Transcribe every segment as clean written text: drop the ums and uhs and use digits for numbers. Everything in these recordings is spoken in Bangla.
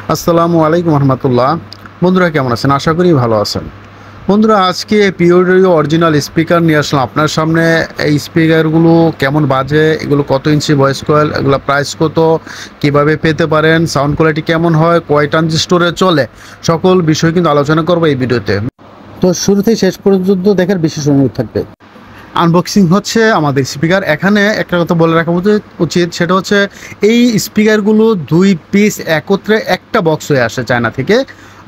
আসসালামু আলাইকুম রহমতুল্লাহ। বন্ধুরা কেমন আছেন? আশা করি ভালো আছেন। বন্ধুরা আজকে পিওরিও অরিজিনাল স্পিকার নিয়ে আসলাম আপনার সামনে। এই স্পিকারগুলো কেমন বাজে, এগুলো কত ইঞ্চি ভয়েস কয়েল, এগুলো প্রাইস কত, কিভাবে পেতে পারেন, সাউন্ড কোয়ালিটি কেমন হয়, কয় ট্রানজিস্টরে চলে, সকল বিষয় কিন্তু আলোচনা করবো এই ভিডিওতে। তো শুরু থেকে শেষ পর্যন্ত দেখার বিশেষ অনুরোধ থাকবে। আনবক্সিং হচ্ছে আমাদের স্পিকার। এখানে একটা কথা বলে রাখা উচিত, সেটা হচ্ছে এই স্পিকারগুলো দুই পিস একত্রে একটা বক্স হয়ে আসে চায়না থেকে,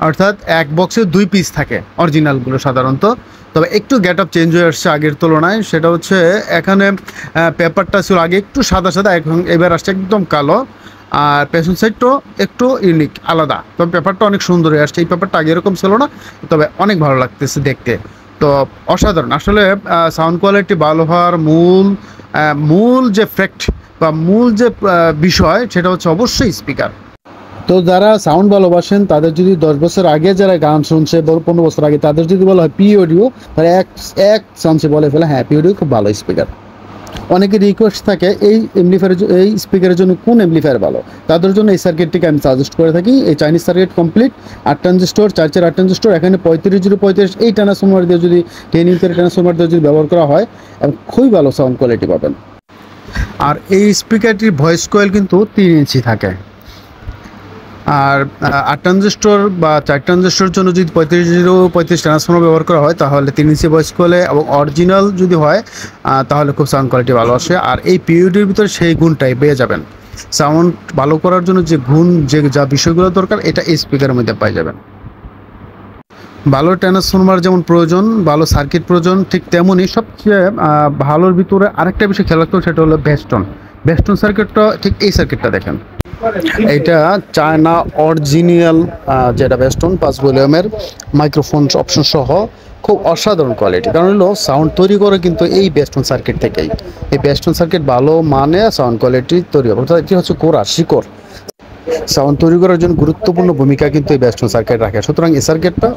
অর্থাৎ এক বক্সে দুই পিস থাকে অরিজিনালগুলো সাধারণত। তবে একটু গেট আপ চেঞ্জ হয়ে আসছে আগের তুলনায়। সেটা হচ্ছে এখানে পেপারটা ছিল আগে একটু সাদা সাদা, এখন এবার আসছে একদম কালো। আর পেছন সাইডটাও একটু ইউনিক আলাদা, তবে পেপারটা অনেক সুন্দর হয়ে আসছে। এই পেপারটা আগে এরকম ছিল না, তবে অনেক ভালো লাগতেছে দেখতে। তো অসাধারণ আসলে। সাউন্ড কোয়ালিটি ভালো হওয়ার মূল যে ফ্যাক্ট বা মূল যে বিষয়, সেটা হচ্ছে অবশ্যই স্পিকার। তো যারা সাউন্ড ভালোবাসেন, তাদের যদি 10 বছর আগে যারা গান শুনছে, 15 বছর আগে, তাদের যদি বলা হয় পি অডিও, তারা এক চান্সে বলে ফেলে হ্যাঁ পি অডিও খুব ভালো স্পিকার। অনেকে রিকোয়েস্ট থাকে এই স্পিকারের জন্য কোন এমপ্লিফায়ার ভালো। তাদের জন্য এই সার্কিটটিকে আমি সাজেস্ট করে থাকি। এই Chinese circuit complete 8 transistor, 4/8 transistor, এখানে 35/35 এই ট্রান্সফরমার দিয়ে যদি 10 ইঞ্চের ট্রান্সফরমার দিয়ে যদি ব্যবহার করা হয়, এবং খুবই ভালো সাউন্ড কোয়ালিটি পাবেন। আর এই স্পিকারটির ভয়েস কয়েল কিন্তু 3 ইঞ্চি থাকে। আর 8 ট্রানজিস্টর বা 4 ট্রানজিস্টরের জন্য যদি 35/35 ট্রান্সফর্মার ব্যবহার করা হয়, তাহলে 3 ইঞ্চি ভয়েস কয়েলে এবং অরিজিনাল যদি হয়, তাহলে খুব সাউন্ড কোয়ালিটি ভালো আসে। আর এই পিওডির ভিতরে সেই গুণটাই পেয়ে যাবেন। সাউন্ড ভালো করার জন্য যে গুণ, যা বিষয়গুলো দরকার, এটা এই স্পিকারের মধ্যে পেয়ে যাবেন। ভালো ট্রান্সফর্মার যেমন প্রয়োজন, ভালো সার্কিট প্রয়োজন, ঠিক তেমনই সবচেয়ে ভালোর ভিতরে আরেকটা বিষয় খেয়াল রাখতে হবে, সেটা হলো বেস্টন সার্কিটটা। ঠিক এই সার্কিটটা দেখেন, এইটা চায়না অরিজিনাল, যেটা বেস্টন 5 ভলিউমের মাইক্রোফোন অপশন সহ, খুব অসাধারণ কোয়ালিটি। কারণ হলো সাউন্ড তৈরি করে কিন্তু এই বেস্টন সার্কিট থেকেই। এই বেস্টন সার্কিট ভালো মানে সাউন্ড কোয়ালিটি তৈরি হবে, অর্থাৎ এটি হচ্ছে শিকড়। সাউন্ড তৈরি করার জন্য গুরুত্বপূর্ণ ভূমিকা কিন্তু এই বেস্টন সার্কিট রাখে। সুতরাং এই সার্কিটটা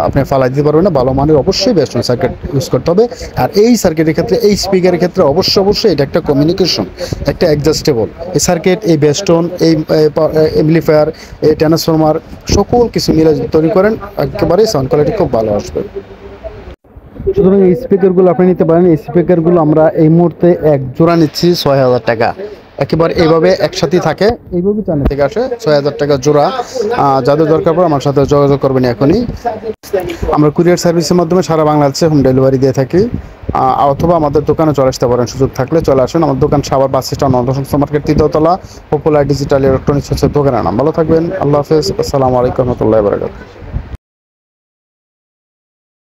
আপনি ফালাই দিতে পারবেন না, ভালো মানের অবশ্যই বেস্টন সার্কিট ইউজ করতে হবে। আর এই সার্কিটের ক্ষেত্রে, এই স্পিকারের ক্ষেত্রে অবশ্যই এটা একটা কমিউনিকেশন, একটা অ্যাডজাস্টেবল। এই সার্কিট, এই বেস্টন, এই এমপ্লিফায়ার, এই ট্রান্সফরমার, সকল কিছু মিলে তৈরি করেন, একেবারে সাউন্ড কোয়ালিটি খুব ভালো আসবে। সুতরাং এই স্পিকারগুলো আপনি নিতে পারেন। এই স্পিকারগুলো আমরা এই মুহূর্তে এক জোড়া নিচ্ছি 6,000 টাকা। একেবারে এইভাবে একসাথেই থাকে, এইভাবে চায়না থেকে আসে, 6,000 টাকা জোড়া। যাদের দরকার পড়ে আমার সাথে যোগাযোগ করবেন এখনই। আমরা কুরিয়ার সার্ভিসের মাধ্যমে সারা বাংলাদেশে হোম ডেলিভারি দিয়ে থাকি। অথবা আমাদের দোকানে চলে আসতে পারেন, সুযোগ থাকলে চলে আসেন। আমার দোকান সাভার বাস স্ট্যান্ড, অন্তঃসংস্থা মার্কেট, 3য় তলা, পপুলার ডিজিটাল ইলেকট্রনিক্স হচ্ছে দোকানের নাম। ভালো থাকবেন, আল্লাহ হাফেজ, আসসালামু আলাইকুম রহমতুল্লাহি ওয়া বারাকাতুহু।